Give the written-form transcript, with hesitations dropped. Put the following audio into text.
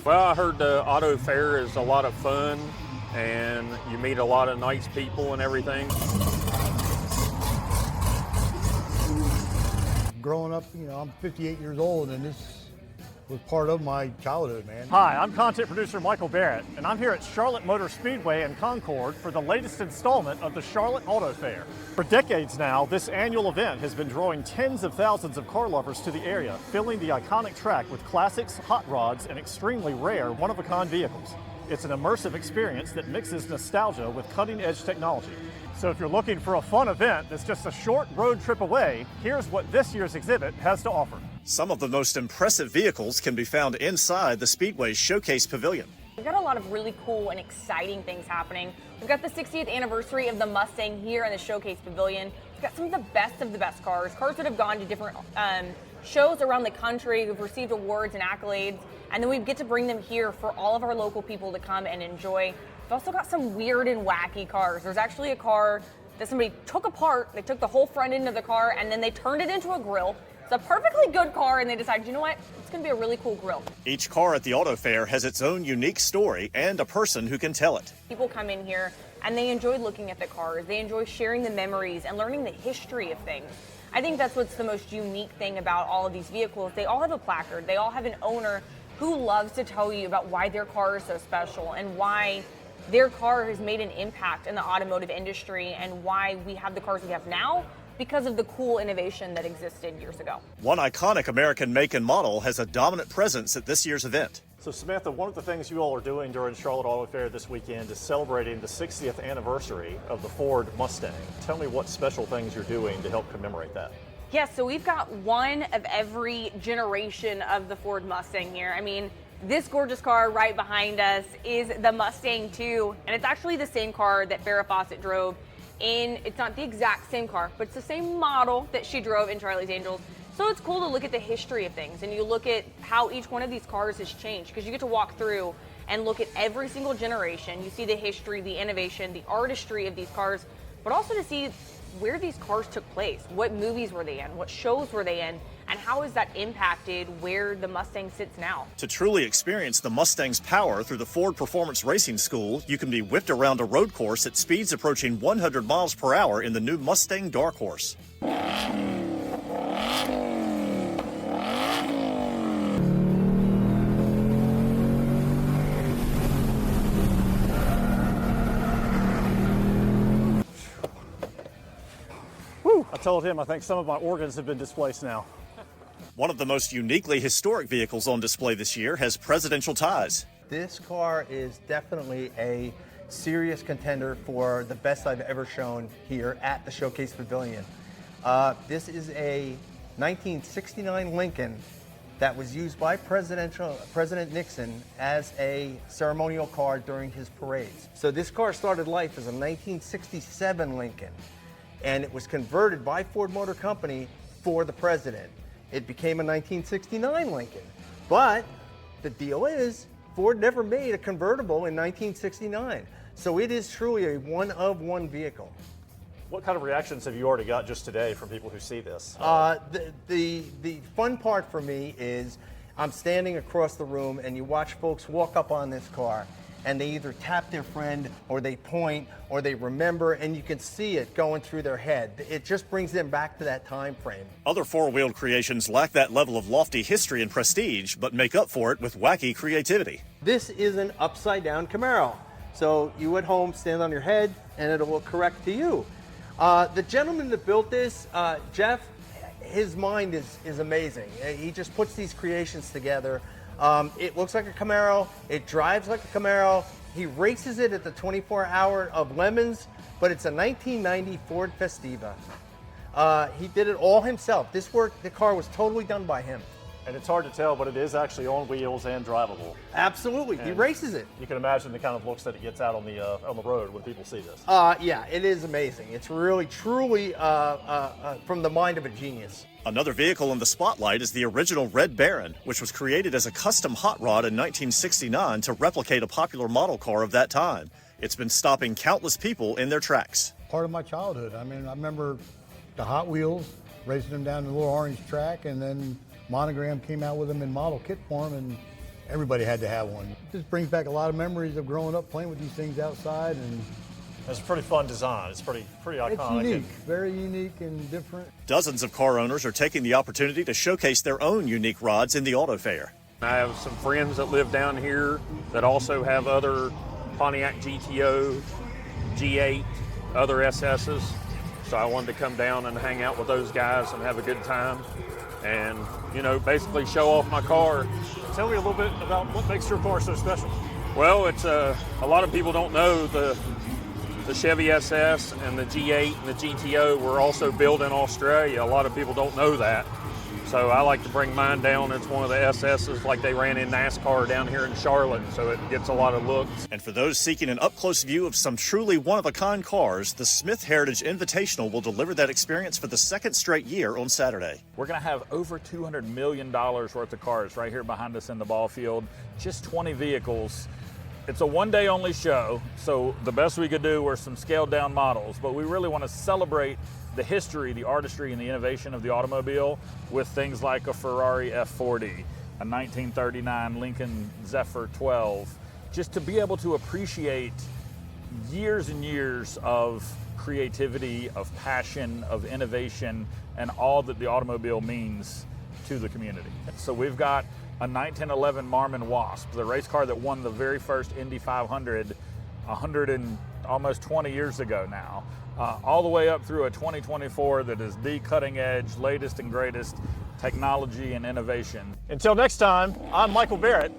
Well, I heard the auto fair is a lot of fun and you meet a lot of nice people and everything. Growing up, I'm 58 years old, and this was part of my childhood, man. Hi, I'm content producer Michael Barrett, and I'm here at Charlotte Motor Speedway in Concord for the latest installment of the Charlotte Auto Fair. For decades now, this annual event has been drawing tens of thousands of car lovers to the area, filling the iconic track with classics, hot rods, and extremely rare one-of-a-kind vehicles. It's an immersive experience that mixes nostalgia with cutting-edge technology. So if you're looking for a fun event that's just a short road trip away, here's what this year's exhibit has to offer. Some of the most impressive vehicles can be found inside the Speedway's Showcase Pavilion. We've got a lot of really cool and exciting things happening. We've got the 60th anniversary of the Mustang here in the Showcase Pavilion. We've got some of the best cars that have gone to different shows around the country, who've received awards and accolades, and then we get to bring them here for all of our local people to come and enjoy. We've also got some weird and wacky cars. There's actually a car that somebody took apart. They took the whole front end of the car and then they turned it into a grill. It's a perfectly good car, and they decided, you know what, it's going to be a really cool grill. Each car at the auto fair has its own unique story and a person who can tell it. People come in here and they enjoy looking at the cars. They enjoy sharing the memories and learning the history of things. I think that's what's the most unique thing about all of these vehicles. They all have a placard. They all have an owner who loves to tell you about why their car is so special and why their car has made an impact in the automotive industry and why we have the cars we have now because of the cool innovation that existed years ago. One iconic American make and model has a dominant presence at this year's event. So Samantha, one of the things you all are doing during Charlotte Auto Fair this weekend is celebrating the 60th anniversary of the Ford Mustang. Tell me what special things you're doing to help commemorate that. Yes, so we've got one of every generation of the Ford Mustang here. I mean, this gorgeous car right behind us is the Mustang 2, and it's actually the same car that Farrah Fawcett drove in. It's not the exact same car, but it's the same model that she drove in Charlie's Angels. So it's cool to look at the history of things, and you look at how each one of these cars has changed, because you get to walk through and look at every single generation. You see the history, the innovation, the artistry of these cars, but also to see where these cars took place. What movies were they in? What shows were they in? And how has that impacted where the Mustang sits now? To truly experience the Mustang's power through the Ford Performance Racing School, you can be whipped around a road course at speeds approaching 100 miles per hour in the new Mustang Dark Horse. I told him I think some of my organs have been displaced now. One of the most uniquely historic vehicles on display this year has presidential ties. This car is definitely a serious contender for the best I've ever shown here at the Showcase Pavilion. This is a 1969 Lincoln that was used by President Nixon as a ceremonial car during his parades. So this car started life as a 1967 Lincoln, and it was converted by Ford Motor Company for the president. It became a 1969 Lincoln. But the deal is, Ford never made a convertible in 1969. So it is truly a one-of-one vehicle. What kind of reactions have you already got just today from people who see this? The fun part for me is I'm standing across the room and you watch folks walk up on this car and they either tap their friend or they point or they remember, and you can see it going through their head. It just brings them back to that time frame. Other four-wheeled creations lack that level of lofty history and prestige, but make up for it with wacky creativity. This is an upside-down Camaro. So you at home stand on your head and it will correct to you. The gentleman that built this, Jeff, his mind is amazing. He just puts these creations together. It looks like a Camaro, it drives like a Camaro. He races it at the 24 Hour of Lemons, but it's a 1990 Ford Festiva. He did it all himself. The car was totally done by him. And it's hard to tell, but it is actually on wheels and drivable. Absolutely, he races it. You can imagine the kind of looks that it gets out on the road when people see this. Yeah, it is amazing. It's really, truly from the mind of a genius. Another vehicle in the spotlight is the original Red Baron, which was created as a custom hot rod in 1969 to replicate a popular model car of that time. It's been stopping countless people in their tracks. Part of my childhood. I mean, I remember the Hot Wheels, racing them down the little orange track, and then Monogram came out with them in model kit form, and everybody had to have one. It just brings back a lot of memories of growing up playing with these things outside, and It's a pretty fun design. It's pretty iconic. it's unique, very unique and different. Dozens of car owners are taking the opportunity to showcase their own unique rods in the auto fair. I have some friends that live down here that also have other Pontiac GTO, G8, other SS's. So I wanted to come down and hang out with those guys and have a good time and, you know, basically show off my car. Tell me a little bit about what makes your car so special. Well, it's a lot of people don't know the Chevy SS and the G8 and the GTO were also built in Australia. A lot of people don't know that. So I like to bring mine down. It's one of the SS's like they ran in NASCAR down here in Charlotte, so it gets a lot of looks. And for those seeking an up-close view of some truly one-of-a-kind cars, the Smith Heritage Invitational will deliver that experience for the second straight year on Saturday. We're going to have over $200 million worth of cars right here behind us in the ball field, just 20 vehicles. It's a one-day only show, so the best we could do were some scaled-down models, but we really want to celebrate the history, the artistry, and the innovation of the automobile with things like a Ferrari F40, a 1939 Lincoln Zephyr 12, just to be able to appreciate years and years of creativity, of passion, of innovation, and all that the automobile means to the community. So we've got a 1911 Marmon Wasp, the race car that won the very first Indy 500 almost 20 years ago now, all the way up through a 2024 that is the cutting edge, latest and greatest technology and innovation. Until next time, I'm Michael Barrett.